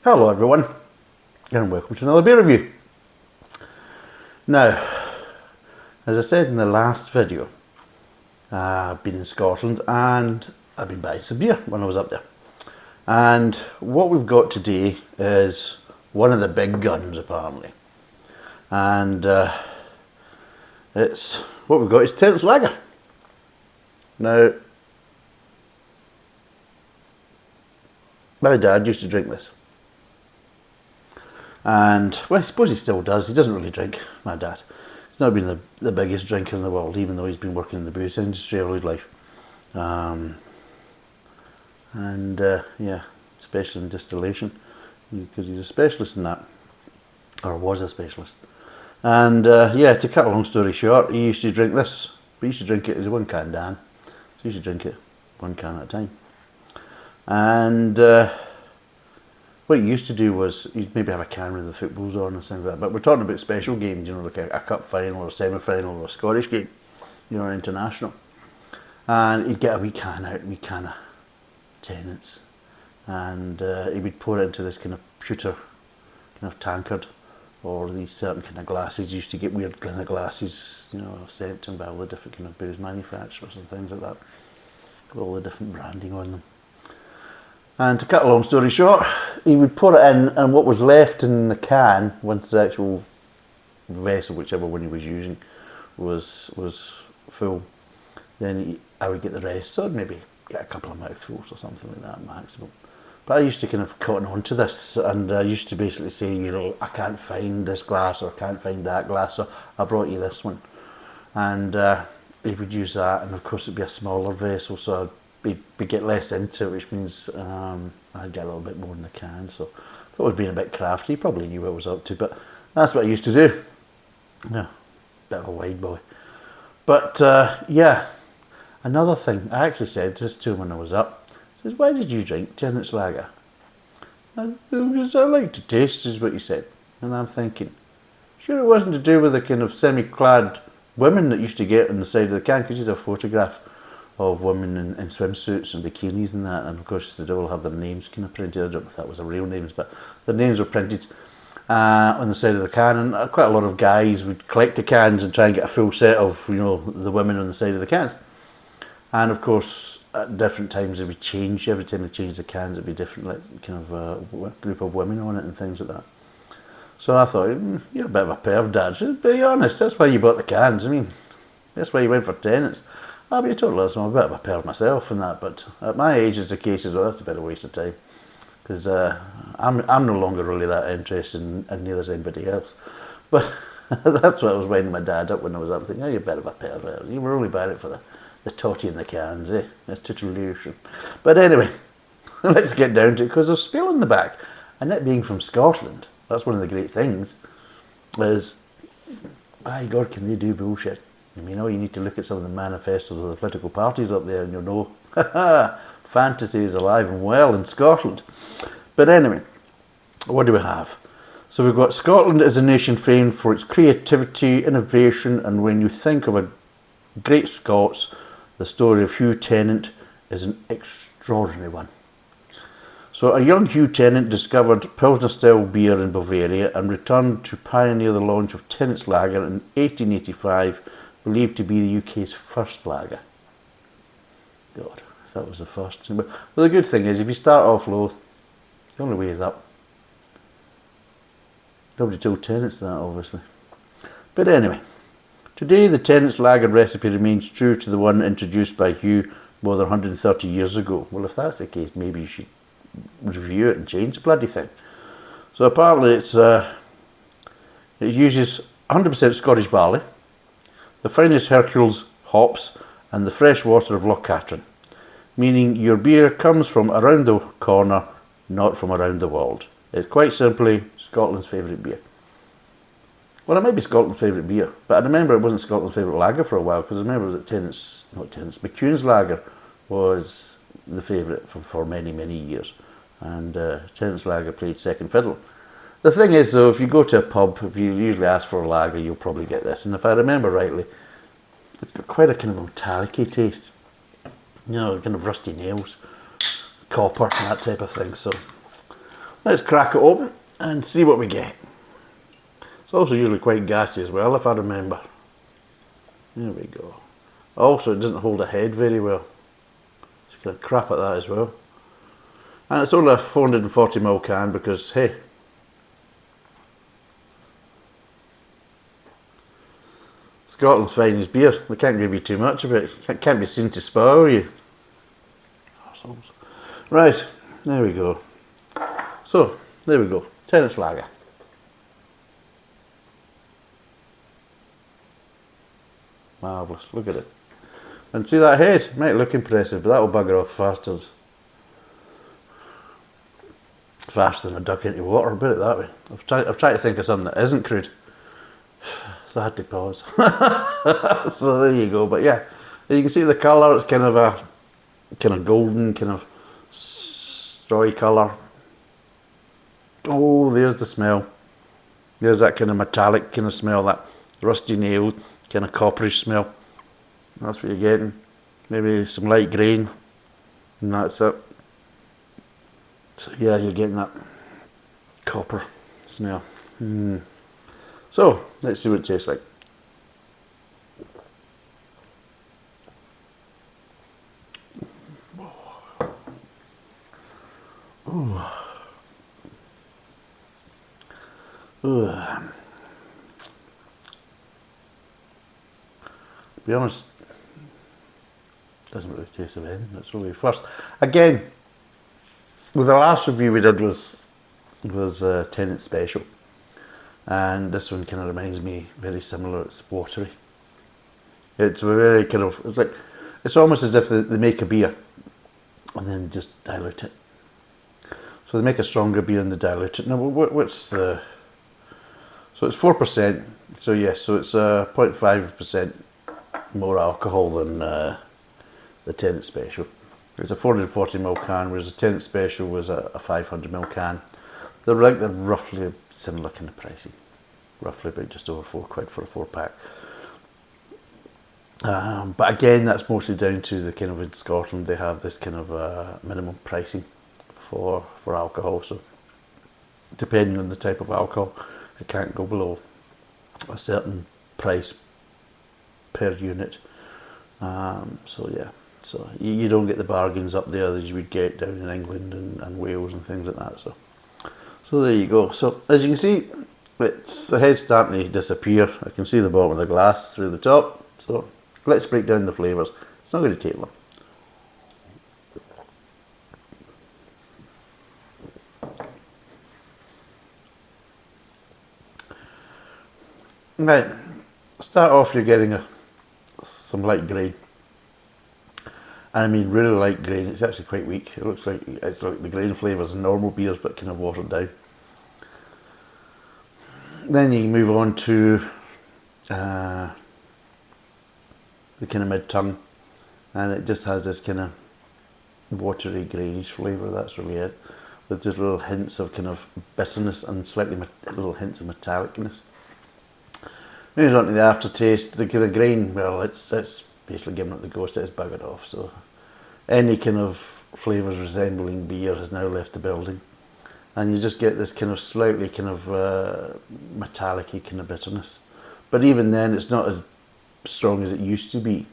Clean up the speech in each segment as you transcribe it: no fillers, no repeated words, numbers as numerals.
Hello everyone, and welcome to another beer review. Now, as I said in the last video, I've been in Scotland and I've been buying some beer when I was up there. And what we've got today is one of the big guns apparently. And it's what we've got is Tennent's Lager. Now, my dad used to drink this. And, well, I suppose he still does. He doesn't really drink, my dad. He's not been the biggest drinker in the world, even though he's been working in the booze industry all his life. Yeah, especially in distillation, because he's a specialist in that, or was a specialist. And, yeah, to cut a long story short, he used to drink this. But he used to drink it as a 1 can Dan. So he used to drink it 1 can at a time. And, what he used to do was he'd maybe have a can with the footballs on and something like that. But we're talking about special games, you know, like a cup final or a semi-final or a Scottish game, you know, international. And he'd get a wee can out, a wee can of Tennent's, and he would pour it into this kind of pewter kind of tankard, or these certain kind of glasses. He used to get weird kind of glasses, you know, sent to him by all the different kind of booze manufacturers and things like that, with all the different branding on them. And to cut a long story short, he would pour it in, and what was left in the can, once the actual vessel, whichever one he was using, was full, then I would get the rest. So I'd maybe get a couple of mouthfuls or something like that maximum. But I used to kind of cotton on to this, and I used to basically say, you know, I can't find this glass or I can't find that glass, so I brought you this one. And he would use that, and of course it'd be a smaller vessel, so we get less into it, which means I'd get a little bit more in the can. So I thought we'd been a bit crafty. He probably knew what I was up to, but that's what I used to do. Yeah, bit of a wide boy. But yeah, another thing I actually said this to him when I was up. He says, "Why did you drink Tennent's Lager?" Because I like to taste, is what he said. And I'm thinking, sure, it wasn't to do with the kind of semi-clad women that used to get on the side of the can, because he's a photograph of women in swimsuits and bikinis and that, and of course they'd all have their names kind of printed. I don't know if that was their real names, but their names were printed on the side of the can, and quite a lot of guys would collect the cans and try and get a full set of, you know, the women on the side of the cans. And of course at different times they would change. Every time they changed the cans it'd be different, like kind of a group of women on it and things like that. So I thought, you're a bit of a perv, Dad. To be honest, that's why you bought the cans. I mean, that's why you went for Tennent's. I'll be totally honest, I'm a bit of a perv myself and that, but at my age it's the case as well. That's a bit of a waste of time, because I'm no longer really that interested, and neither is anybody else. But that's what I was winding my dad up when I was up, thinking, oh, you're a bit of a perv. You were only buying it for the totty in the cans, eh? The titillation. But anyway, let's get down to it, because there's spill in the back, and it being from Scotland, that's one of the great things, is, by God, can they do bullshit. I mean, you need to look at some of the manifestos of the political parties up there and you'll know, fantasy is alive and well in Scotland. But anyway, what do we have? So we've got Scotland as a nation famed for its creativity, innovation, and when you think of a great Scots, the story of Hugh Tennent is an extraordinary one. So a young Hugh Tennent discovered Pilsner-style beer in Bavaria and returned to pioneer the launch of Tennent's Lager in 1885, believed to be the UK's first lager. God, if that was the first. But the good thing is, if you start off low, the only way is up. Nobody told Tennent's that, obviously. But anyway, today the Tennent's Lager recipe remains true to the one introduced by Hugh more than 130 years ago. Well, if that's the case, maybe you should review it and change the bloody thing. So apparently it uses 100% Scottish barley, the finest Hercules hops, and the fresh water of Loch Katrine, meaning your beer comes from around the corner, not from around the world. It's quite simply Scotland's favourite beer. Well, it might be Scotland's favourite beer, but I remember it wasn't Scotland's favourite lager for a while, because I remember that McEwen's Lager was the favourite for many, many years, and Tennent's Lager played second fiddle. The thing is, though, if you go to a pub, if you usually ask for a lager, you'll probably get this. And if I remember rightly, it's got quite a kind of metallic-y taste. You know, kind of rusty nails, copper, and that type of thing. So Let's crack it open and see what we get. It's also usually quite gassy as well, if I remember. There we go. Also, it doesn't hold a head very well. Just gonna crap at that as well. And it's only a 440ml can because, hey, Scotland's finest beer. They can't give you too much of it. It can't be seen to spoil you. Right, there we go. So, there we go. Tennent lager. Marvellous, look at it. And see that head? It might look impressive, but that'll bugger off faster than a duck into water, put it that way. I've tried to think of something that isn't crude. So I had to pause. So there you go, but yeah. You can see the colour, it's kind of a golden, kind of strawy colour. Oh, there's the smell. There's that kind of metallic kind of smell, that rusty nail, kind of copperish smell. That's what you're getting. Maybe some light grain, and that's it. So yeah, you're getting that copper smell. So, let's see what it tastes like. Ooh. Ooh. To be honest, doesn't really taste of anything. It's really first. Again, with the last review we did was Tennent Special, and this one kind of reminds me very similar. It's watery. It's very kind of it's almost as if they make a beer and then just dilute it. So they make a stronger beer and they dilute it. Now, what's the? So it's 4%. So yes, so it's 0.5% more alcohol than the Tennent Special. It's a 440ml can, whereas the Tennent Special was a 500ml can. They're roughly similar kind of pricing, roughly about just over £4 for a 4-pack. But again, that's mostly down to the kind of, in Scotland they have this kind of minimum pricing for alcohol. So depending on the type of alcohol, it can't go below a certain price per unit. So yeah, so you don't get the bargains up there as you would get down in England and Wales and things like that. So there you go. So as you can see, the head's starting to disappear. I can see the bottom of the glass through the top. So let's break down the flavours. It's not going to take long. Right, start off, you're getting some light grain. And I mean really light grain. It's actually quite weak. It looks like it's like the grain flavours in normal beers, but kind of watered down. Then you move on to the kind of mid-tongue, and it just has this kind of watery greenish flavour. That's really it, with just little hints of kind of bitterness and slightly little hints of metallicness. Moving on to the aftertaste, the grain, well, it's basically giving it the ghost. It's buggered off. So any kind of flavours resembling beer has now left the building, and you just get this kind of slightly kind of metallic-y kind of bitterness. But even then, it's not as strong as it used to be.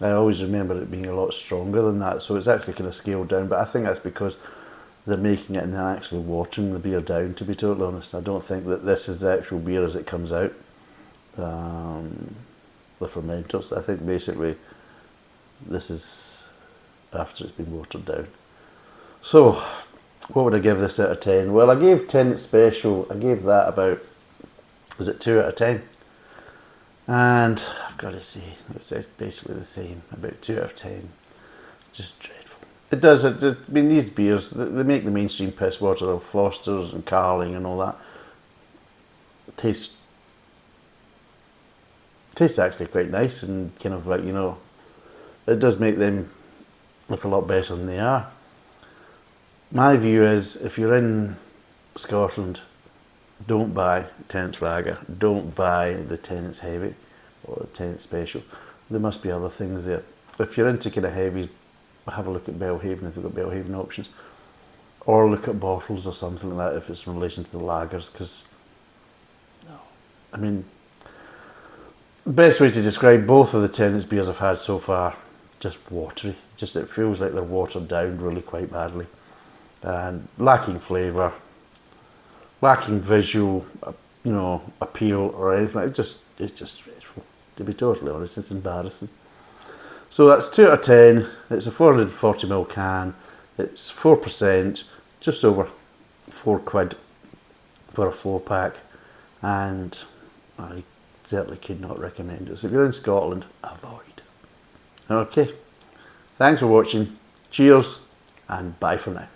I always remember it being a lot stronger than that, so it's actually kind of scaled down. But I think that's because they're making it and then actually watering the beer down, to be totally honest. I don't think that this is the actual beer as it comes out. The fermenters. I think basically this is after it's been watered down. So what would I give this out of 10? Well, I gave Tennent Special, I gave that about, was it 2 out of 10? And I've got to say, it's basically the same, about 2 out of 10. Just dreadful. It does, I mean, these beers, they make the mainstream piss water, like Foster's and Carling and all that. It tastes actually quite nice, and kind of like, you know, it does make them look a lot better than they are. My view is, if you're in Scotland, don't buy Tennent Lager, don't buy the Tennent's Heavy or the Tennent Special. There must be other things there. If you're into kind of heavies, have a look at Belhaven if you've got Belhaven options. or look at bottles or something like that if it's in relation to the lagers, because, I mean, best way to describe both of the Tennent's beers I've had so far, just watery. Just it feels like they're watered down really quite badly, and lacking flavour, lacking visual, appeal or anything. It's just dreadful. To be totally honest, it's embarrassing. So that's 2 out of 10. It's a 440ml can. It's 4%, just over £4 for a 4-pack, and I certainly could not recommend it. So if you're in Scotland, avoid. Okay, thanks for watching. Cheers, and bye for now.